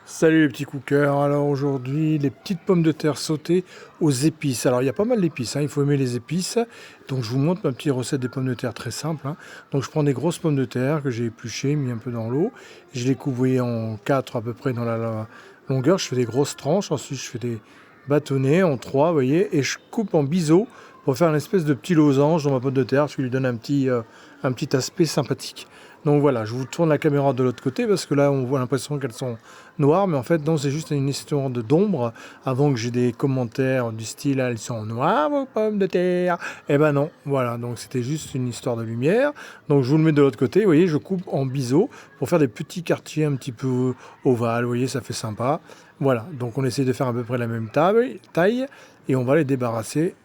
Salut les petits cookers, alors aujourd'hui les petites pommes de terre sautées aux épices. Alors il y a pas mal d'épices, il faut aimer les épices. Donc je vous montre ma petite recette des pommes de terre très simple. Donc je prends des grosses pommes de terre que j'ai épluchées, mis un peu dans l'eau. Je les coupe vous voyez, en 4 à peu près dans la longueur. Je fais des grosses tranches, ensuite je fais des bâtonnets en 3, vous voyez. Et je coupe en biseau pour faire une espèce de petit losange dans ma pomme de terre, ce qui lui donne un petit aspect sympathique. Donc voilà, je vous tourne la caméra de l'autre côté parce que là on voit l'impression qu'elles sont noires, mais en fait non, c'est juste une histoire d'ombre avant que j'ai des commentaires du style elles sont noires vos pommes de terre. Eh ben non, voilà, donc c'était juste une histoire de lumière. Donc je vous le mets de l'autre côté, vous voyez, je coupe en biseau pour faire des petits quartiers un petit peu ovales, vous voyez, ça fait sympa. Voilà, donc on essaie de faire à peu près la même taille et on va les débarrasser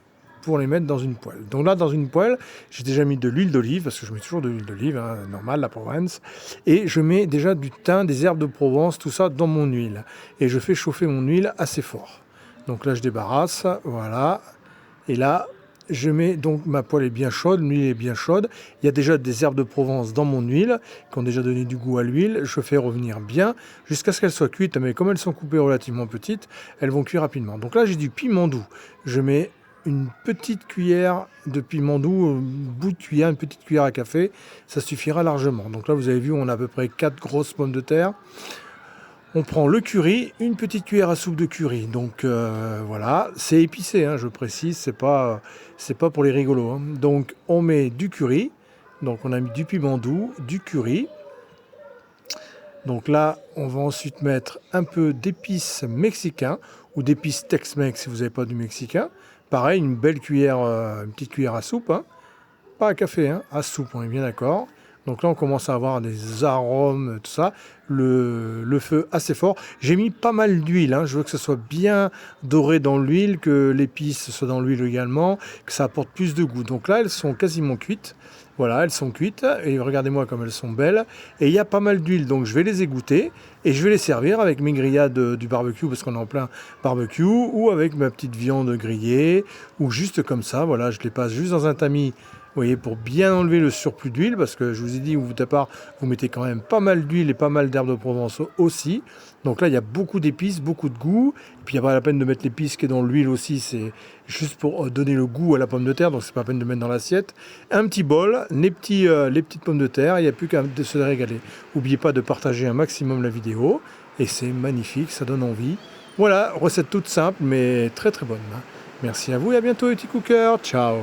pour les mettre dans une poêle. Donc là, dans une poêle, j'ai déjà mis de l'huile d'olive, parce que je mets toujours de l'huile d'olive, normal, la Provence, et je mets déjà du thym, des herbes de Provence, tout ça dans mon huile. Et je fais chauffer mon huile assez fort. Donc là, je débarrasse, voilà. Et là, je mets, donc ma poêle est bien chaude, l'huile est bien chaude. Il y a déjà des herbes de Provence dans mon huile, qui ont déjà donné du goût à l'huile. Je fais revenir bien, jusqu'à ce qu'elles soient cuites, mais comme elles sont coupées relativement petites, elles vont cuire rapidement. Donc là, j'ai du piment doux. Je mets une petite cuillère de piment doux, bout de cuillère, une petite cuillère à café, ça suffira largement. Donc là, vous avez vu, on a à peu près 4 grosses pommes de terre. On prend le curry, une petite cuillère à soupe de curry. Donc voilà, c'est épicé, je précise, c'est pas pour les rigolos. Donc on met du curry, donc on a mis du piment doux, du curry. Donc là, on va ensuite mettre un peu d'épices mexicains ou d'épices Tex-Mex si vous n'avez pas du mexicain. Pareil, une belle cuillère, une petite cuillère à soupe, pas à café, à soupe, on est bien d'accord. Donc là, on commence à avoir des arômes, tout ça, le feu assez fort. J'ai mis pas mal d'huile, je veux que ça soit bien doré dans l'huile, que l'épice soit dans l'huile également, que ça apporte plus de goût. Donc là, elles sont quasiment cuites. Voilà, elles sont cuites et regardez-moi comme elles sont belles. Et il y a pas mal d'huile, donc je vais les égoutter et je vais les servir avec mes grillades du barbecue parce qu'on est en plein barbecue ou avec ma petite viande grillée ou juste comme ça. Voilà, je les passe juste dans un tamis. Vous voyez, pour bien enlever le surplus d'huile, parce que je vous ai dit, au départ, vous mettez quand même pas mal d'huile et pas mal d'herbes de Provence aussi. Donc là, il y a beaucoup d'épices, beaucoup de goût. Et puis, il n'y a pas la peine de mettre l'épice qui est dans l'huile aussi. C'est juste pour donner le goût à la pomme de terre. Donc, c'est pas la peine de mettre dans l'assiette. Un petit bol, les petites pommes de terre. Il n'y a plus qu'à se régaler. N'oubliez pas de partager un maximum la vidéo. Et c'est magnifique, ça donne envie. Voilà, recette toute simple, mais très très bonne. Merci à vous et à bientôt, les petits cookers. Ciao!